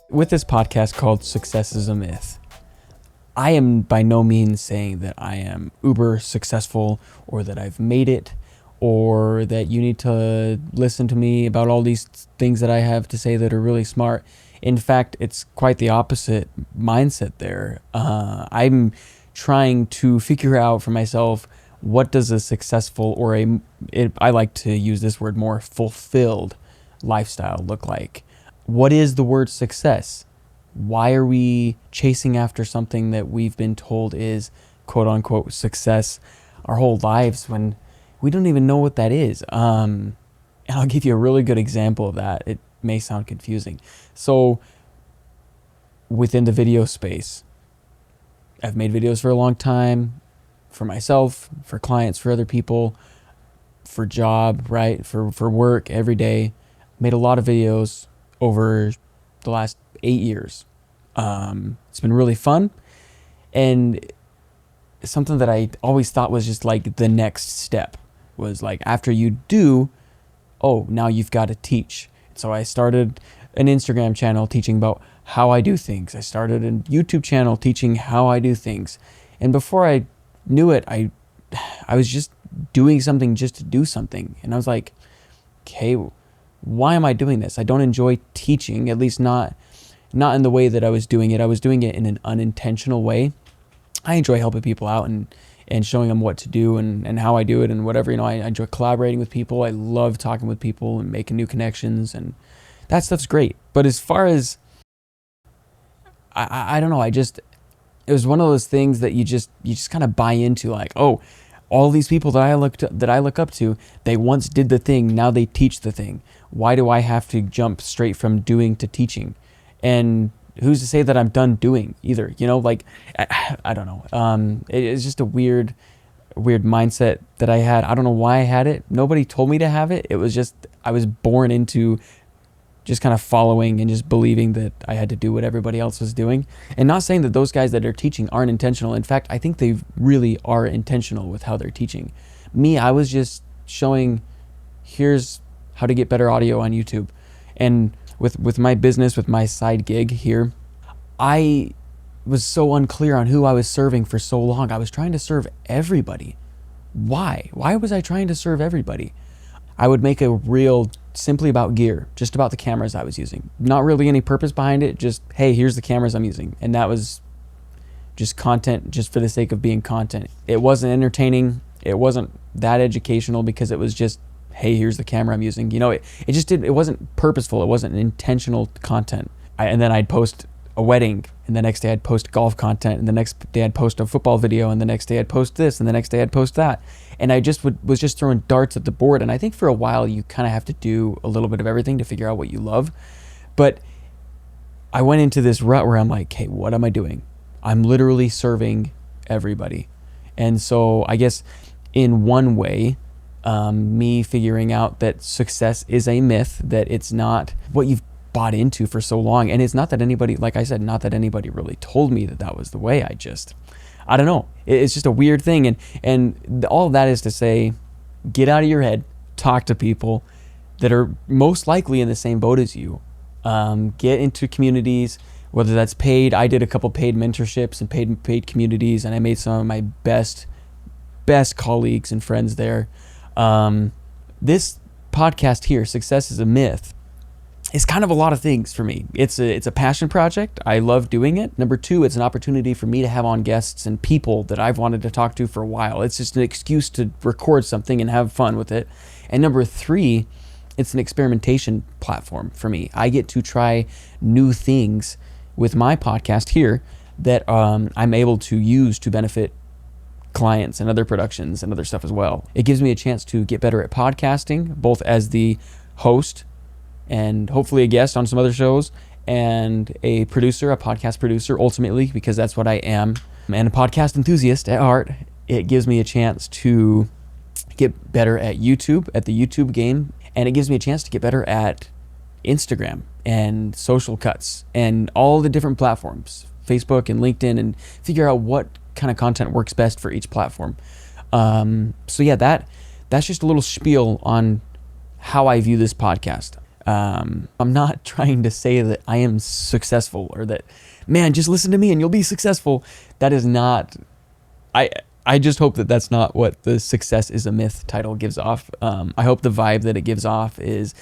With this podcast called Success is a Myth, I am by no means saying that I am uber successful or that I've made it or that you need to listen to me about all these things that I have to say that are really smart. In fact, it's quite the opposite mindset there. I'm trying to figure out for myself, what does a successful or I like to use this word more, fulfilled lifestyle look like? What is the word success? Why are we chasing after something that we've been told is quote unquote success our whole lives when we don't even know what that is? And I'll give you a really good example of that. It may sound confusing. So within the video space, I've made videos for a long time, for myself, for clients, for other people, for job, right? For work every day. Made a lot of videos over the last 8 years. It's been really fun, and something that I always thought was just like the next step was like, after you do, oh, now you've got to teach. So I started an Instagram channel teaching about how I do things. I started a YouTube channel teaching how I do things. And before I knew it, I was just doing something just to do something. And I was like, okay, why am I doing this? I don't enjoy teaching, at least not in the way that I was doing it. I was doing it in an unintentional way. I enjoy helping people out and showing them what to do and how I do it and whatever. I enjoy collaborating with people. I love talking with people and making new connections, and that stuff's great. But as far as, I don't know, it was one of those things that you just kind of buy into, like, oh, all these people that I look up to, they once did the thing, now they teach the thing. Why do I have to jump straight from doing to teaching? And who's to say that I'm done doing either? I don't know. It's just a weird mindset that I had. I don't know why I had it. Nobody told me to have it. It was just, I was born into just kind of following and just believing that I had to do what everybody else was doing. And not saying that those guys that are teaching aren't intentional. In fact, I think they really are intentional with how they're teaching. Me, I was just showing, here's how to get better audio on YouTube. And with my business, with my side gig here, I was so unclear on who I was serving for so long. I was trying to serve everybody. Why? Why was I trying to serve everybody? I would make a reel simply about gear, just about the cameras I was using. Not really any purpose behind it, just, hey, here's the cameras I'm using. And that was just content, just for the sake of being content. It wasn't entertaining. It wasn't that educational, because it was just, hey, here's the camera I'm using. It wasn't purposeful. It wasn't intentional content. And then I'd post a wedding, and the next day I'd post golf content, and the next day I'd post a football video, and the next day I'd post this, and the next day I'd post that. And I just was just throwing darts at the board. And I think for a while you kind of have to do a little bit of everything to figure out what you love. But I went into this rut where I'm like, hey, what am I doing? I'm literally serving everybody. And so I guess in one way, me figuring out that success is a myth, that it's not what you've bought into for so long. And it's not that anybody, like I said, not that anybody really told me that was the way. I don't know. It's just a weird thing. And all of that is to say, get out of your head, talk to people that are most likely in the same boat as you. Get into communities, whether that's paid. I did a couple paid mentorships and paid communities, and I made some of my best colleagues and friends there. This podcast here, Success is a Myth, is kind of a lot of things for me. It's a passion project. I love doing it. Number two, it's an opportunity for me to have on guests and people that I've wanted to talk to for a while. It's just an excuse to record something and have fun with it. And number three, it's an experimentation platform for me. I get to try new things with my podcast here that I'm able to use to benefit clients and other productions and other stuff as well. It gives me a chance to get better at podcasting, both as the host and hopefully a guest on some other shows, and a podcast producer, ultimately, because that's what I am, and a podcast enthusiast at heart. It gives me a chance to get better at YouTube, at the YouTube game, and it gives me a chance to get better at Instagram and social cuts and all the different platforms, Facebook and LinkedIn, and figure out what kind of content works best for each platform. So yeah, that's just a little spiel on how I view this podcast. I'm not trying to say that I am successful or that, man, just listen to me and you'll be successful. That is not, I just hope that that's not what the "Success is a Myth" title gives off. I hope the vibe that it gives off is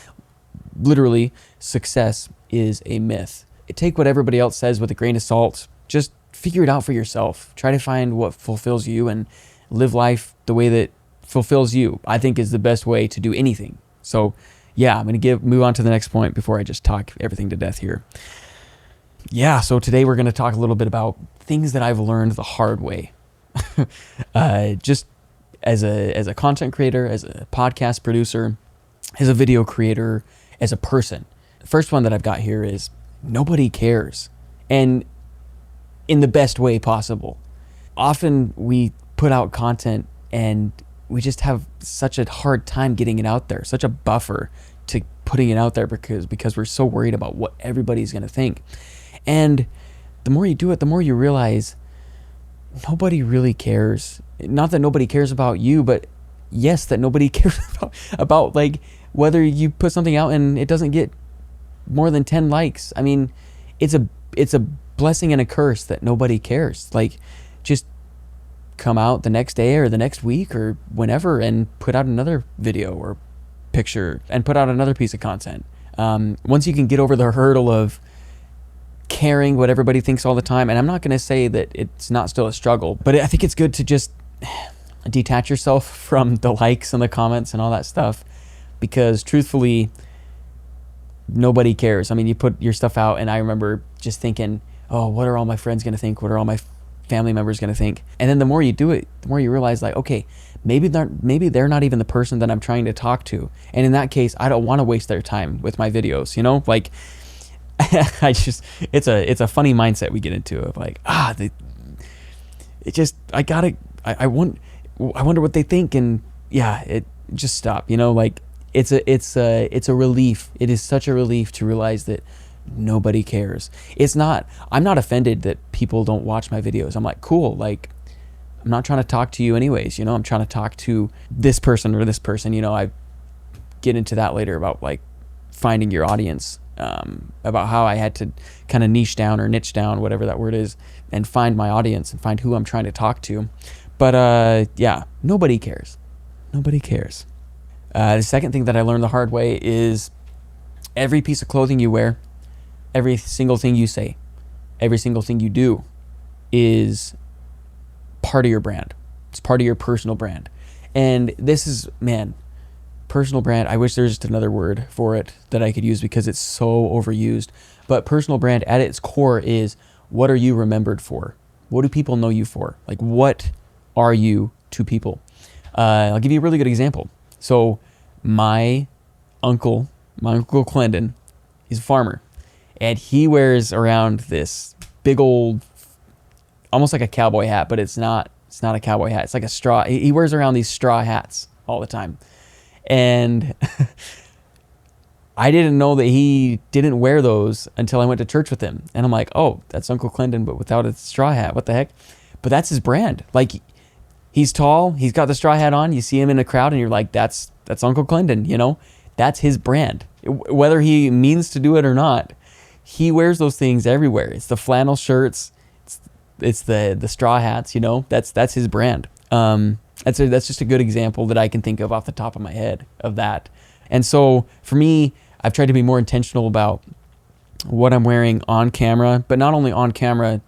literally success is a myth. Take what everybody else says with a grain of salt. Just figure it out for yourself. Try to find what fulfills you and live life the way that fulfills you, I think, is the best way to do anything. So yeah, I'm going to move on to the next point before I just talk everything to death here. Yeah, so today we're going to talk a little bit about things that I've learned the hard way. Just as a content creator, as a podcast producer, as a video creator, as a person. The first one that I've got here is nobody cares. And in the best way possible. Often we put out content and we just have such a hard time getting it out there, such a buffer to putting it out there because we're so worried about what everybody's going to think. And the more you do it, the more you realize nobody really cares. Not that nobody cares about you, but yes, that nobody cares about like whether you put something out and it doesn't get more than 10 likes. I mean, it's a blessing and a curse that nobody cares. Like, just come out the next day or the next week or whenever and put out another video or picture and put out another piece of content. Once you can get over the hurdle of caring what everybody thinks all the time, and I'm not going to say that it's not still a struggle, but I think it's good to just detach yourself from the likes and the comments and all that stuff, because truthfully, nobody cares. I mean, you put your stuff out and I remember just thinking, oh, what are all my friends going to think? What are all my family members going to think? And then the more you do it, the more you realize, like, okay, maybe they're not even the person that I'm trying to talk to. And in that case, I don't want to waste their time with my videos, you know? Like, it's a funny mindset we get into of like, I wonder what they think. And yeah, it just stop, you know, like it's a relief. It is such a relief to realize that nobody cares. I'm not offended that people don't watch my videos. I'm like, cool. Like, I'm not trying to talk to you anyways, you know, I'm trying to talk to this person or this person, you know. I get into that later about like finding your audience, about how I had to kind of niche down, whatever that word is, and find my audience and find who I'm trying to talk to. But yeah, nobody cares. Nobody cares. The second thing that I learned the hard way is every piece of clothing you wear, every single thing you say, every single thing you do is part of your brand. It's part of your personal brand. And this is, man, personal brand, I wish there was just another word for it that I could use because it's so overused. But personal brand at its core is, what are you remembered for? What do people know you for? Like, what are you to people? I'll give you a really good example. So my uncle Clendon, he's a farmer, and he wears around this big old, almost like a cowboy hat, but it's not a cowboy hat. It's like a straw. He wears around these straw hats all the time. And I didn't know that he didn't wear those until I went to church with him. And I'm like, oh, that's Uncle Clendon, but without a straw hat. What the heck? But that's his brand. Like, he's tall. He's got the straw hat on. You see him in a crowd and you're like, that's Uncle Clendon, you know? That's his brand. Whether he means to do it or not, he wears those things everywhere. It's the flannel shirts. It's the straw hats, you know? That's his brand. That's just a good example that I can think of off the top of my head of that. And so for me, I've tried to be more intentional about what I'm wearing on camera, but not only on camera,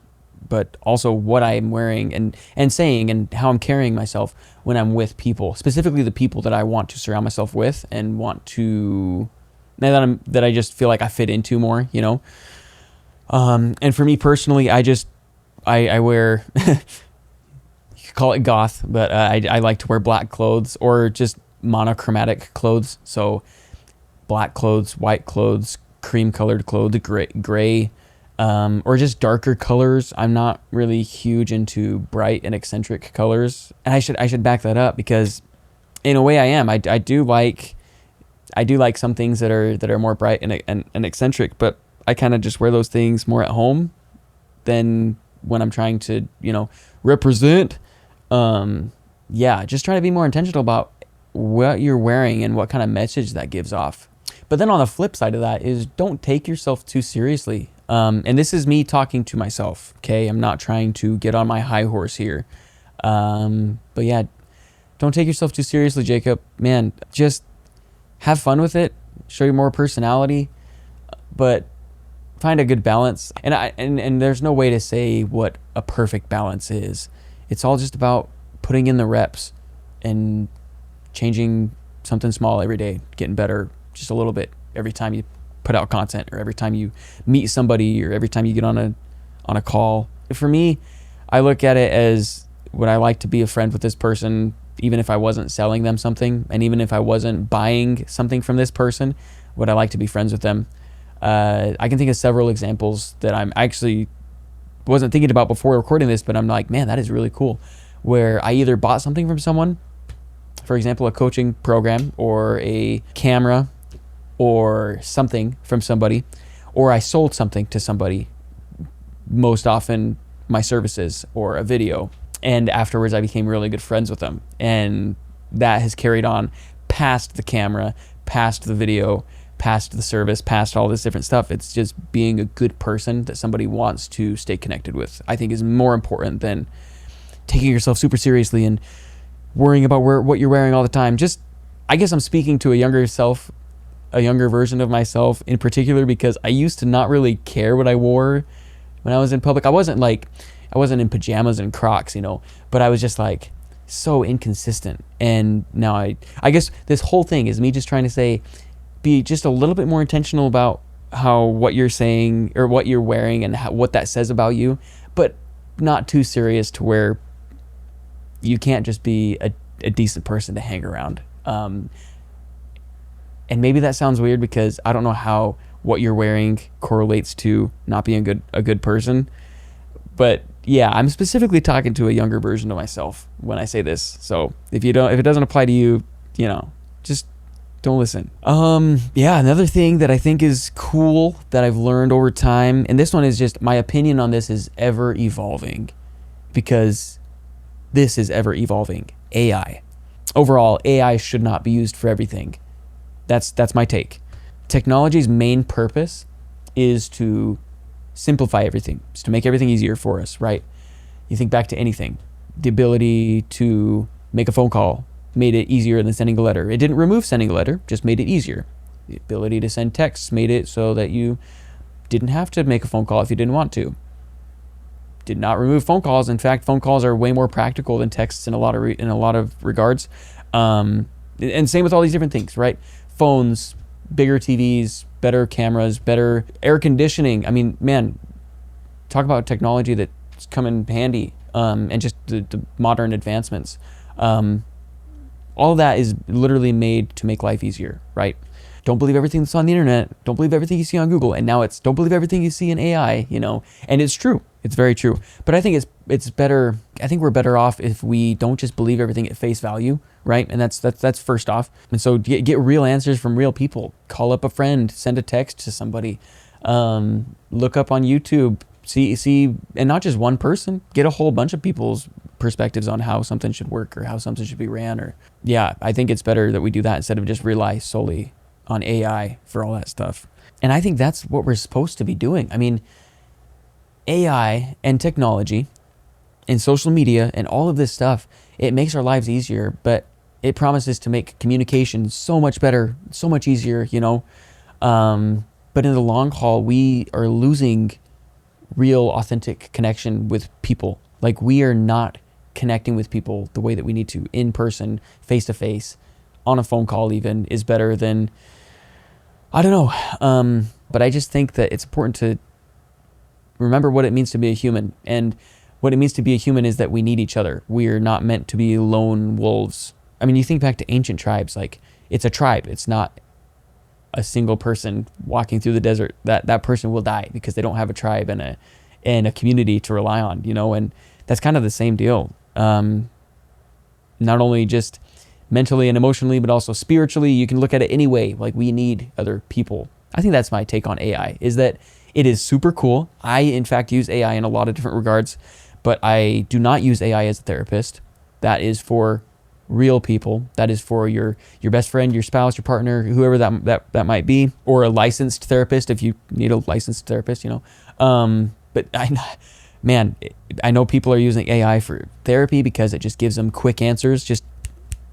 but also what I'm wearing and saying and how I'm carrying myself when I'm with people, specifically the people that I want to surround myself with and want to, that I just feel like I fit into more, you know? And for me personally, I wear, you could call it goth, but I like to wear black clothes or just monochromatic clothes. So black clothes, white clothes, cream colored clothes, gray, or just darker colors. I'm not really huge into bright and eccentric colors. And I should back that up, because in a way I am. I do like some things that are more bright and eccentric, but I kind of just wear those things more at home than when I'm trying to, you know, represent. yeah, just try to be more intentional about what you're wearing and what kind of message that gives off. But then on the flip side of that is don't take yourself too seriously. And this is me talking to myself, okay? I'm not trying to get on my high horse here. But yeah, don't take yourself too seriously, Jacob. Man, just have fun with it. Show you more personality, but find a good balance. And there's no way to say what a perfect balance is. It's all just about putting in the reps and changing something small every day, getting better just a little bit every time you put out content, or every time you meet somebody, or every time you get on a call. For me, I look at it as, would I like to be a friend with this person even if I wasn't selling them something, and even if I wasn't buying something from this person, would I like to be friends with them? I can think of several examples that I'm actually wasn't thinking about before recording this, but I'm like, man, that is really cool, where I either bought something from someone, for example, a coaching program or a camera or something from somebody, or I sold something to somebody, most often my services or a video, and afterwards I became really good friends with them, and that has carried on past the camera, past the video, past the service, past all this different stuff. It's just being a good person that somebody wants to stay connected with, I think, is more important than taking yourself super seriously and worrying about what you're wearing all the time. Just, I guess I'm speaking to a younger self, a younger version of myself in particular, because I used to not really care what I wore when I was in public. I wasn't in pajamas and Crocs, but I was just like so inconsistent. And now I guess this whole thing is me just trying to say, be just a little bit more intentional about what you're saying or what you're wearing and what that says about you, but not too serious to where you can't just be a decent person to hang around. And maybe that sounds weird because I don't know how what you're wearing correlates to not being a good person. But yeah, I'm specifically talking to a younger version of myself when I say this. So if it doesn't apply to you, just don't listen. Yeah, another thing that I think is cool that I've learned over time, and this one is just my opinion on this is ever evolving, because this is ever evolving. AI. Overall, AI should not be used for everything. That's my take. Technology's main purpose is to simplify everything, is to make everything easier for us, right? You think back to anything. The ability to make a phone call made it easier than sending a letter. It didn't remove sending a letter, just made it easier. The ability to send texts made it so that you didn't have to make a phone call if you didn't want to. Did not remove phone calls. In fact, phone calls are way more practical than texts in a lot of regards. And same with all these different things, right? Phones, bigger TVs, better cameras, better air conditioning. I mean, man, talk about technology that's come in handy, and just the modern advancements. All of that is literally made to make life easier, right? Don't believe everything that's on the internet. Don't believe everything you see on Google. And now it's don't believe everything you see in AI, and it's true. It's very true. But I think it's better. I think we're better off if we don't just believe everything at face value, right? And that's first off. And so get real answers from real people. Call up a friend, send a text to somebody, look up on YouTube, see, and not just one person. Get a whole bunch of people's perspectives on how something should work or how something should be ran. Or yeah, I think it's better that we do that instead of just rely solely on AI for all that stuff. And I think that's what we're supposed to be doing. I mean, AI and technology and social media and all of this stuff, it makes our lives easier, but it promises to make communication so much better, so much easier, but in the long haul, we are losing real authentic connection with people. Like, we are not connecting with people the way that we need to in person, face to face, on a phone call even is better than, I don't know. But I just think that it's important to remember what it means to be a human. And what it means to be a human is that we need each other. We are not meant to be lone wolves. I mean, you think back to ancient tribes, like, it's a tribe. It's not a single person walking through the desert. That person will die because they don't have a tribe and a community to rely on, and that's kind of the same deal. Not only just mentally and emotionally, but also spiritually. You can look at it any way. Like, we need other people. I think that's my take on AI, is that it is super cool. I, in fact, use AI in a lot of different regards, but I do not use AI as a therapist. that is for real people. That is for your best friend, your spouse, your partner, whoever that might be, or a licensed therapist if you need a licensed therapist, But I know people are using AI for therapy because it just gives them quick answers, just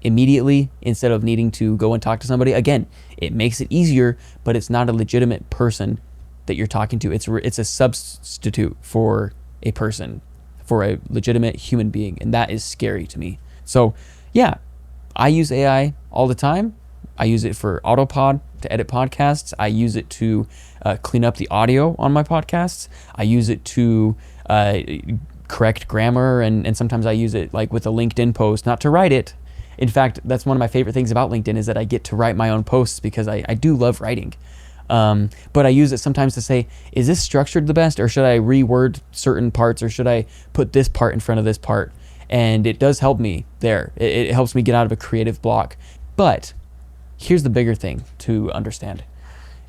immediately, instead of needing to go and talk to somebody. Again, it makes it easier, but it's not a legitimate person that you're talking to. It's a substitute for a person, for a legitimate human being, and that is scary to me. So yeah, I use AI all the time. I use it for Autopod to edit podcasts. I use it to clean up the audio on my podcasts. I use it to correct grammar, and sometimes I use it like with a LinkedIn post, not to write it. In fact, that's one of my favorite things about LinkedIn, is that I get to write my own posts because I do love writing. But I use it sometimes to say, is this structured the best, or should I reword certain parts, or should I put this part in front of this part? And it does help me there. It helps me get out of a creative block. But here's the bigger thing to understand.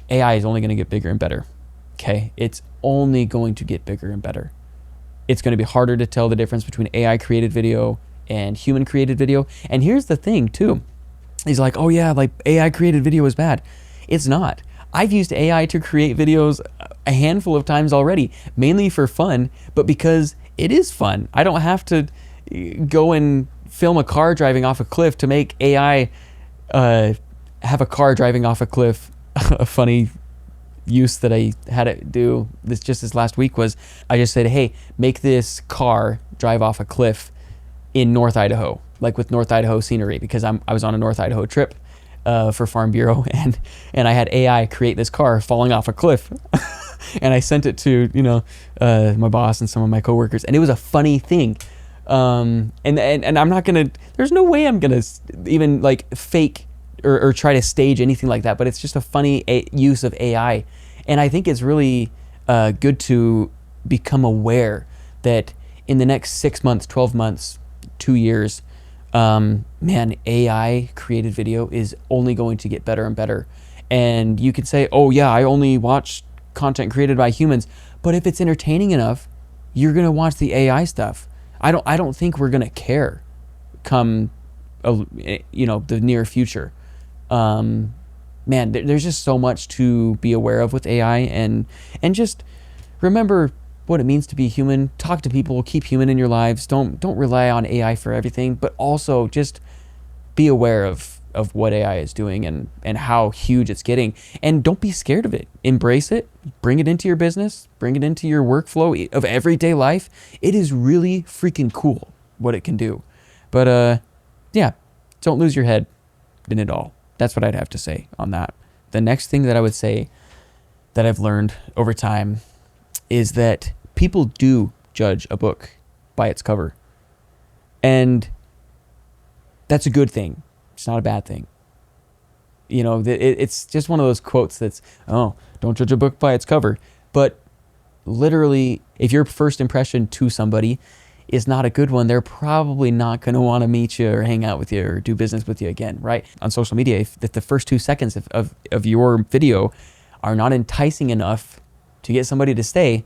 AI is only going to get bigger and better. Okay? It's only going to get bigger and better. It's going to be harder to tell the difference between AI created video and human created video. And here's the thing too. He's like, oh yeah, like AI created video is bad. It's not. I've used AI to create videos a handful of times already, mainly for fun, but because it is fun. I don't have to go and film a car driving off a cliff to make AI have a car driving off a cliff. A funny use that I had it do this last week was, I just said, hey, make this car drive off a cliff in North Idaho, like with North Idaho scenery, because I was on a North Idaho trip for Farm Bureau, and I had AI create this car falling off a cliff. And I sent it to my boss and some of my coworkers, and it was a funny thing. And I'm not gonna, there's no way I'm gonna even like fake or try to stage anything like that, but it's just a funny use of AI. And I think it's really good to become aware that in the next 6 months, 12 months, 2 years, AI created video is only going to get better and better. And you could say, oh yeah, I only watch content created by humans, but if it's entertaining enough, you're gonna watch the AI stuff. I don't think we're gonna care come the near future. There's just so much to be aware of with AI, and just remember what it means to be human. Talk to people, keep human in your lives. Don't rely on AI for everything, but also just be aware of what AI is doing and how huge it's getting. And don't be scared of it. Embrace it. Bring it into your business. Bring it into your workflow of everyday life. It is really freaking cool what it can do. But don't lose your head in it all. That's what I'd have to say on that. The next thing that I would say that I've learned over time is that people do judge a book by its cover. And that's a good thing. It's not a bad thing. It's just one of those quotes that's, oh, don't judge a book by its cover. But literally, if your first impression to somebody is not a good one, they're probably not going to want to meet you or hang out with you or do business with you again, right? On social media, if the first 2 seconds of your video are not enticing enough to get somebody to stay,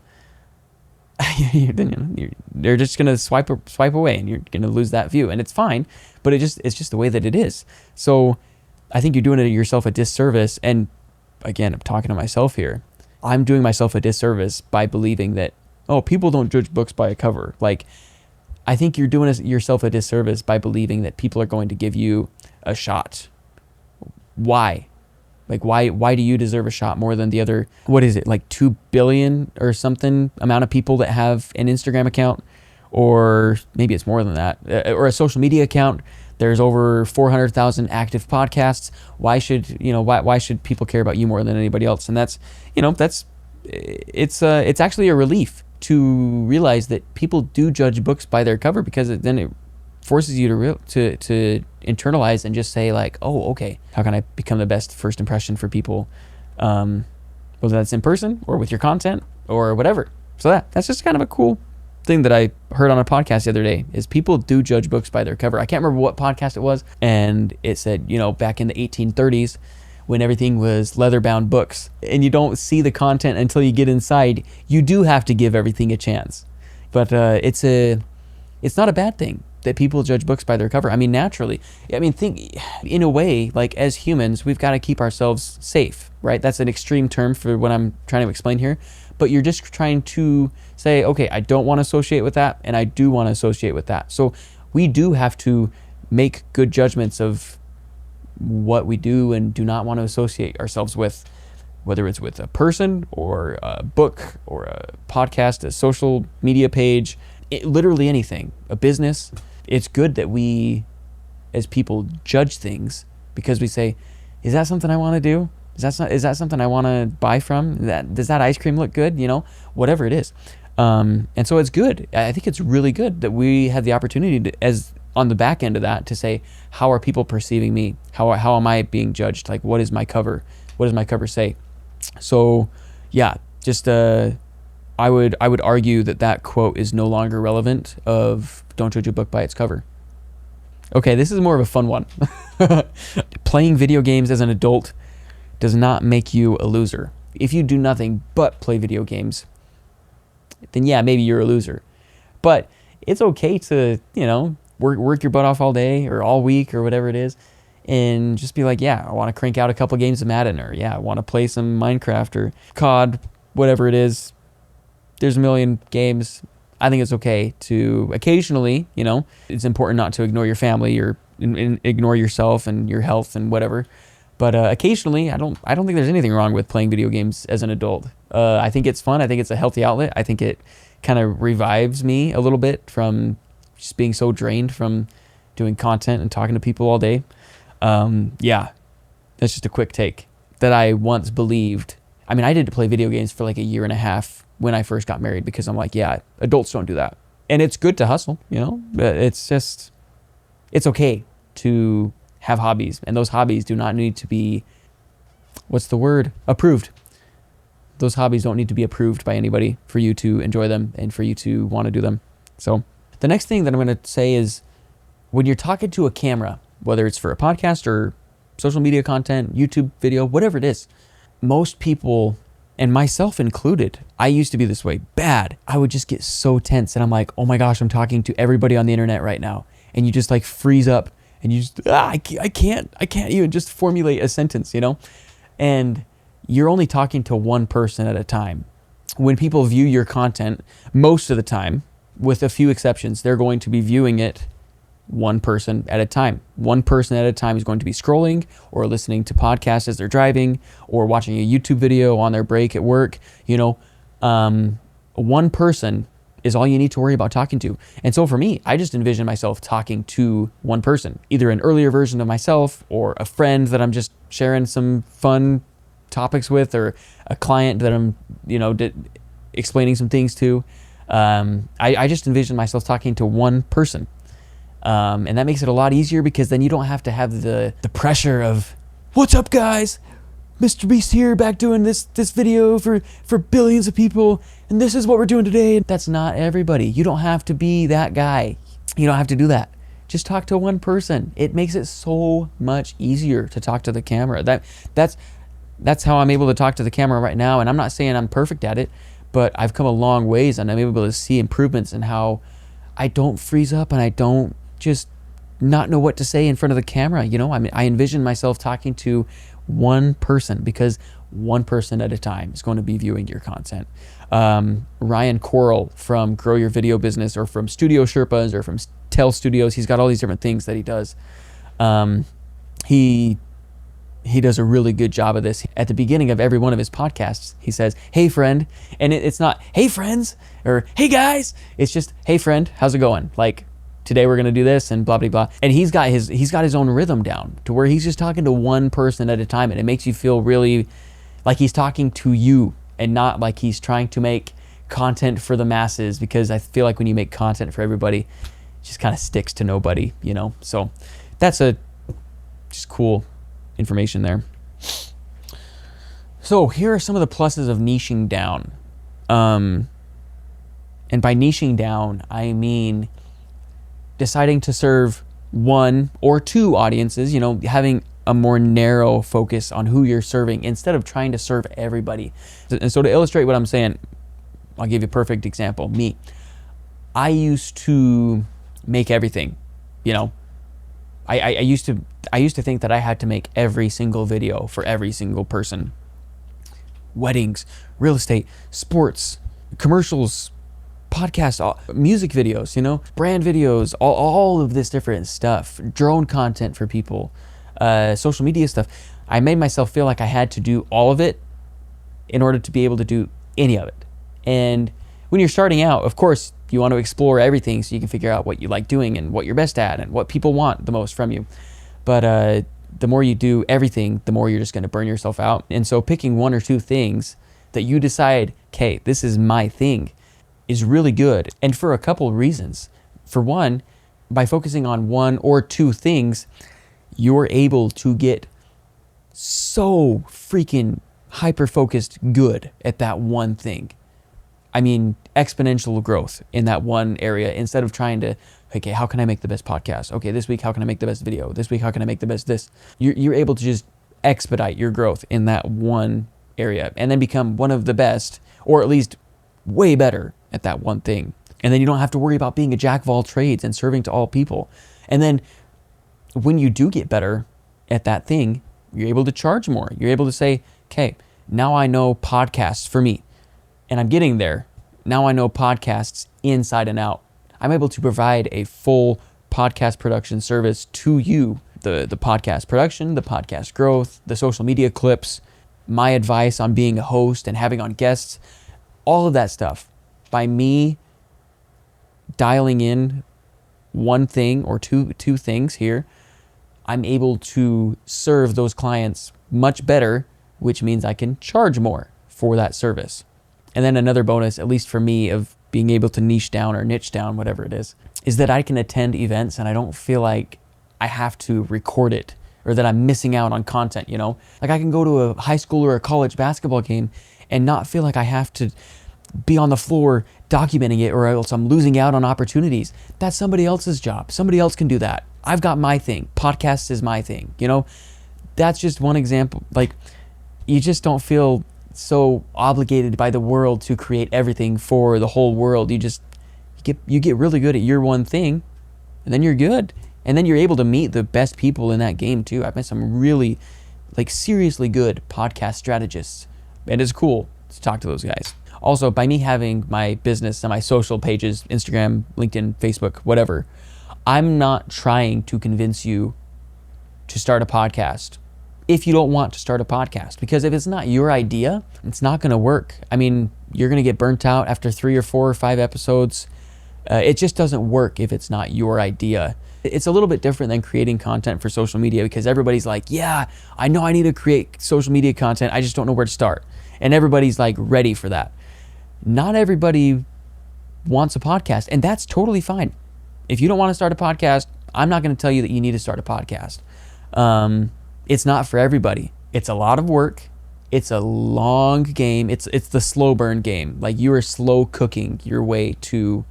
they're just going to swipe away, and you're going to lose that view. And it's fine, but it's just the way that it is. So I think you're doing yourself a disservice. And again, I'm talking to myself here. I'm doing myself a disservice by believing that, oh, people don't judge books by a cover. Like, I think you're doing yourself a disservice by believing that people are going to give you a shot. Why? Like, why do you deserve a shot more than the other, what is it, like 2 billion or something amount of people that have an Instagram account? Or maybe it's more than that, or a social media account. There's over 400,000 active podcasts. Why should people care about you more than anybody else? And it's actually a relief to realize that people do judge books by their cover, because then it forces you to internalize and just say like, oh, okay, how can I become the best first impression for people, whether that's in person or with your content or whatever. So that's just kind of a cool thing that I heard on a podcast the other day, is people do judge books by their cover. I can't remember what podcast it was, and it said, back in the 1830s, when everything was leather-bound books, and you don't see the content until you get inside, you do have to give everything a chance. But it's not a bad thing. that people judge books by their cover. I mean, naturally. I mean, think in a way, like as humans, we've got to keep ourselves safe, right? That's an extreme term for what I'm trying to explain here. But you're just trying to say, okay, I don't want to associate with that, and I do want to associate with that. So we do have to make good judgments of what we do and do not want to associate ourselves with, whether it's with a person or a book or a podcast, a social media page, literally anything, a business. It's good that we, as people, judge things because we say, is that something I want to do? Is that something I want to buy from? Does that ice cream look good? You know, whatever it is. And so it's good. I think it's really good that we have the opportunity to, as on the back end of that, to say, how are people perceiving me? How am I being judged? Like, what is my cover? What does my cover say? So, yeah, just I would argue that quote is no longer relevant of don't judge a book by its cover. Okay, this is more of a fun one. Playing video games as an adult does not make you a loser. If you do nothing but play video games, then yeah, maybe you're a loser. But it's okay to, you know, work your butt off all day or all week or whatever it is, and just be like, yeah, I want to crank out a couple games of Madden, or yeah, I want to play some Minecraft or COD, whatever it is. There's a million games. I think it's okay to occasionally, you know, it's important not to ignore your family or ignore yourself and your health and whatever. But occasionally, I don't think there's anything wrong with playing video games as an adult. I think it's fun. I think it's a healthy outlet. I think it kind of revives me a little bit from just being so drained from doing content and talking to people all day. Yeah, that's just a quick take that I once believed. I mean, I did play video games for like a year and a half when I first got married because I'm like, yeah, adults don't do that. And it's good to hustle, you know, but it's okay to have hobbies, and those hobbies do not need to be, approved. Those hobbies don't need to be approved by anybody for you to enjoy them and for you to want to do them. So the next thing that I'm going to say is, when you're talking to a camera, whether it's for a podcast or social media content, YouTube video, whatever it is, most people, and myself included, I used to be this way bad. I would just get so tense, and I'm like, oh my gosh, I'm talking to everybody on the internet right now. And you just like freeze up. And you just, I can't even just formulate a sentence, you know? And you're only talking to one person at a time. When people view your content, most of the time, with a few exceptions, they're going to be viewing it one person at a time. One person at a time is going to be scrolling or listening to podcasts as they're driving or watching a YouTube video on their break at work. You know, one person is all you need to worry about talking to. And so for me, I just envision myself talking to one person, either an earlier version of myself or a friend that I'm just sharing some fun topics with, or a client that I'm, you know, explaining some things to. I just envision myself talking to one person. And that makes it a lot easier because then you don't have to have the pressure of, what's up guys? Mr. Beast here, back doing this video for billions of people, and this is what we're doing today. That's not everybody. You don't have to be that guy. You don't have to do that. Just talk to one person. It makes it so much easier to talk to the camera. That's how I'm able to talk to the camera right now, and I'm not saying I'm perfect at it, but I've come a long ways, and I'm able to see improvements in how I don't freeze up and I don't just not know what to say in front of the camera. You know, I mean, I envision myself talking to one person because one person at a time is going to be viewing your content. Ryan Coral from Grow Your Video Business, or from Studio Sherpas, or from Tell Studios, he's got all these different things that he does. He does a really good job of this. At the beginning of every one of his podcasts, he says, hey friend, and it's not, hey friends, or hey guys, it's just, hey friend, how's it going? Like, today we're gonna do this and blah blah blah. And he's got his own rhythm down to where he's just talking to one person at a time, and it makes you feel really like he's talking to you and not like he's trying to make content for the masses, because I feel like when you make content for everybody, it just kind of sticks to nobody, you know? So that's just cool information there. So here are some of the pluses of niching down. And by niching down, I mean deciding to serve one or two audiences, you know, having a more narrow focus on who you're serving instead of trying to serve everybody. And so to illustrate what I'm saying, I'll give you a perfect example. Me. I used to make everything, you know. I used to think that I had to make every single video for every single person. Weddings, real estate, sports, commercials, podcasts, music videos, you know, brand videos, all of this different stuff, drone content for people, social media stuff. I made myself feel like I had to do all of it in order to be able to do any of it. And when you're starting out, of course, you want to explore everything so you can figure out what you like doing and what you're best at and what people want the most from you. But the more you do everything, the more you're just going to burn yourself out. And so picking one or two things that you decide, okay, this is my thing, is really good. And for a couple of reasons. For one, by focusing on one or two things, you're able to get so freaking hyper-focused good at that one thing. I mean, exponential growth in that one area, instead of trying to, okay, how can I make the best podcast? Okay, this week, how can I make the best video? This week, how can I make the best this? You're able to just expedite your growth in that one area and then become one of the best, or at least way better at that one thing. And then you don't have to worry about being a jack of all trades and serving to all people. And then when you do get better at that thing, you're able to charge more. You're able to say, okay, now I know podcasts for me. And I'm getting there. Now I know podcasts inside and out. I'm able to provide a full podcast production service to you. The podcast production, the podcast growth, the social media clips, my advice on being a host and having on guests, all of that stuff. By me dialing in one thing or two things here, I'm able to serve those clients much better, which means I can charge more for that service. And then another bonus, at least for me, of being able to niche down or niche down, whatever it is that I can attend events and I don't feel like I have to record it or that I'm missing out on content, you know? Like I can go to a high school or a college basketball game and not feel like I have to be on the floor documenting it or else I'm losing out on opportunities. That's somebody else's job. Somebody else can do that. I've got my thing. Podcast is my thing, you know? That's just one example. Like, you just don't feel so obligated by the world to create everything for the whole world. You get really good at your one thing, and then you're good. And then you're able to meet the best people in that game too. I've met some really, like, seriously good podcast strategists, and it's cool to talk to those guys. Also, by me having my business and my social pages, Instagram, LinkedIn, Facebook, whatever, I'm not trying to convince you to start a podcast if you don't want to start a podcast, because if it's not your idea, it's not going to work. I mean, you're going to get burnt out after 3 or 4 or 5 episodes. It just doesn't work if it's not your idea. It's a little bit different than creating content for social media, because everybody's like, yeah, I know I need to create social media content. I just don't know where to start. And everybody's like ready for that. Not everybody wants a podcast, and that's totally fine. If you don't want to start a podcast, I'm not going to tell you that you need to start a podcast. It's not for everybody. It's a lot of work. It's a long game. It's the slow burn game. Like, you are slow cooking your way to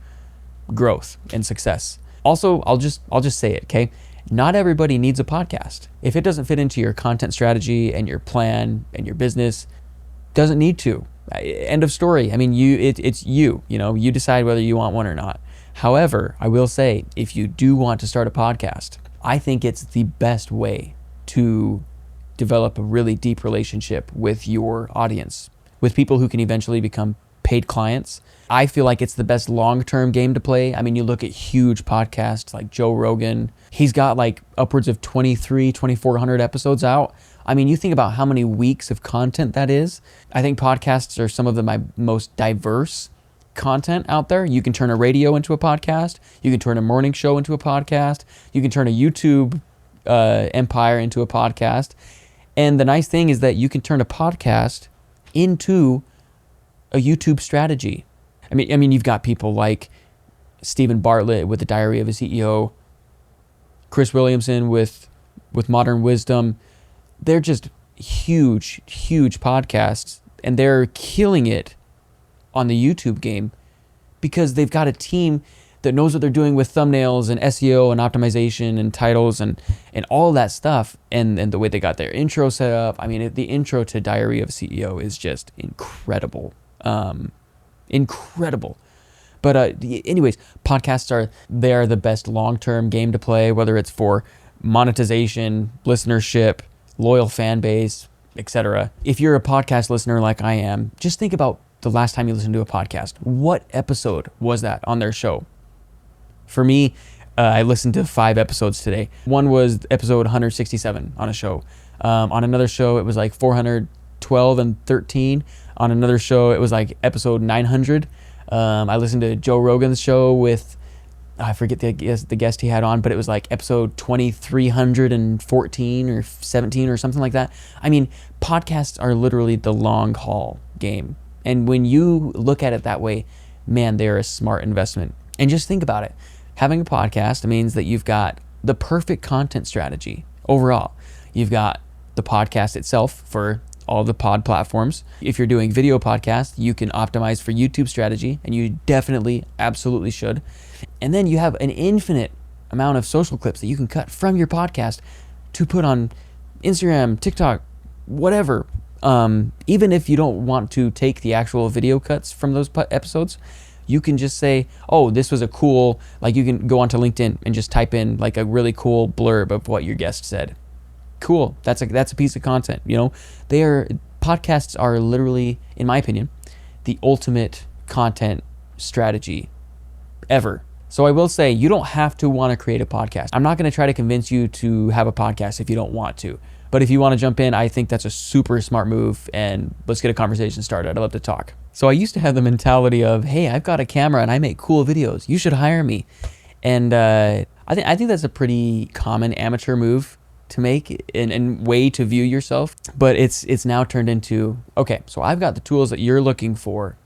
growth and success. Also, I'll just say it, okay? Not everybody needs a podcast. If it doesn't fit into your content strategy and your plan and your business, doesn't need to. End of story. I mean, it's you know, you decide whether you want one or not. However, I will say, if you do want to start a podcast, I think it's the best way to develop a really deep relationship with your audience, with people who can eventually become paid clients. I feel like it's the best long-term game to play. I mean, you look at huge podcasts like Joe Rogan. He's got like upwards of 2,400 episodes out. I mean, you think about how many weeks of content that is. I think podcasts are some of my most diverse content out there. You can turn a radio into a podcast. You can turn a morning show into a podcast. You can turn a YouTube empire into a podcast. And the nice thing is that you can turn a podcast into a YouTube strategy. I mean, you've got people like Stephen Bartlett with The Diary of a CEO, Chris Williamson with Modern Wisdom. They're just huge podcasts, and they're killing it on the YouTube game because they've got a team that knows what they're doing with thumbnails and SEO and optimization and titles and all that stuff, and the way they got their intro set up. I mean, the intro to Diary of a CEO is just incredible. Incredible. But anyways, podcasts they're the best long-term game to play, whether it's for monetization, listenership, loyal fan base, etc. If you're a podcast listener like I am, just think about the last time you listened to a podcast. What episode was that on their show? For me, I listened to 5 episodes today. One was episode 167 on a show. On another show, it was like 412 and 13. On another show, it was like episode 900. I listened to Joe Rogan's show with, I forget the guest he had on, but it was like episode 2314 or 17 or something like that. I mean, podcasts are literally the long haul game. And when you look at it that way, man, they're a smart investment. And just think about it. Having a podcast means that you've got the perfect content strategy overall. You've got the podcast itself for all the pod platforms. If you're doing video podcasts, you can optimize for YouTube strategy, and you definitely, absolutely should. And then you have an infinite amount of social clips that you can cut from your podcast to put on Instagram, TikTok, whatever. Even if you don't want to take the actual video cuts from those episodes, you can just say, oh, this was a cool, like you can go onto LinkedIn and just type in like a really cool blurb of what your guest said. Cool. That's a piece of content. Podcasts are literally, in my opinion, the ultimate content strategy ever. So I will say, you don't have to want to create a podcast. I'm not going to try to convince you to have a podcast if you don't want to. But if you want to jump in, I think that's a super smart move, and let's get a conversation started. I'd love to talk. So I used to have the mentality of, hey, I've got a camera and I make cool videos. You should hire me. And I think that's a pretty common amateur move to make and way to view yourself. But it's now turned into, okay, so I've got the tools that you're looking for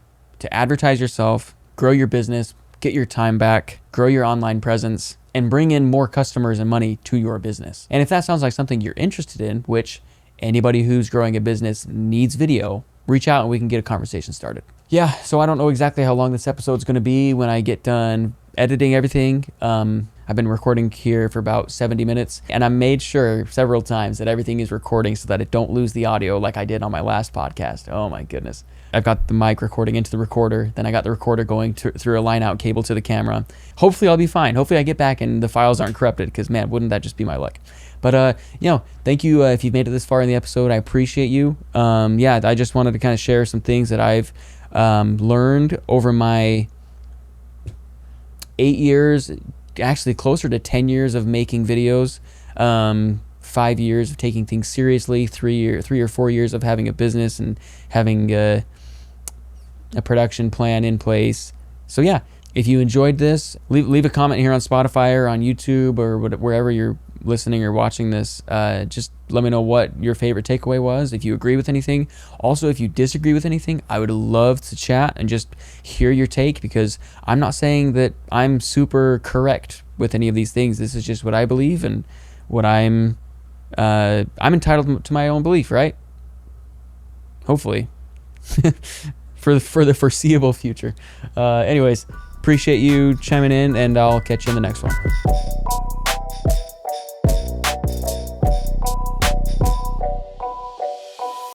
to advertise yourself, grow your business, get your time back, grow your online presence, and bring in more customers and money to your business. And if that sounds like something you're interested in, which anybody who's growing a business needs video, reach out and we can get a conversation started. Yeah, so I don't know exactly how long this episode's gonna be when I get done editing everything. I've been recording here for about 70 minutes, and I made sure several times that everything is recording so that it don't lose the audio like I did on my last podcast. Oh my goodness. I've got the mic recording into the recorder, then I got the recorder going through a line out cable to the camera. Hopefully I'll be fine. Hopefully I get back and the files aren't corrupted, because man, wouldn't that just be my luck. But thank you if you've made it this far in the episode. I appreciate you. I just wanted to kind of share some things that I've learned over my 8 years, actually closer to 10 years of making videos, 5 years of taking things seriously, 3 or 4 years of having a business and having a production plan in place. So yeah, if you enjoyed this, leave a comment here on Spotify or on YouTube or wherever you're listening or watching this. Just let me know what your favorite takeaway was, if you agree with anything. Also, if you disagree with anything, I would love to chat and just hear your take, because I'm not saying that I'm super correct with any of these things. This is just what I believe and what I'm entitled to my own belief, right? Hopefully. for the foreseeable future. Anyways, appreciate you chiming in, and I'll catch you in the next one.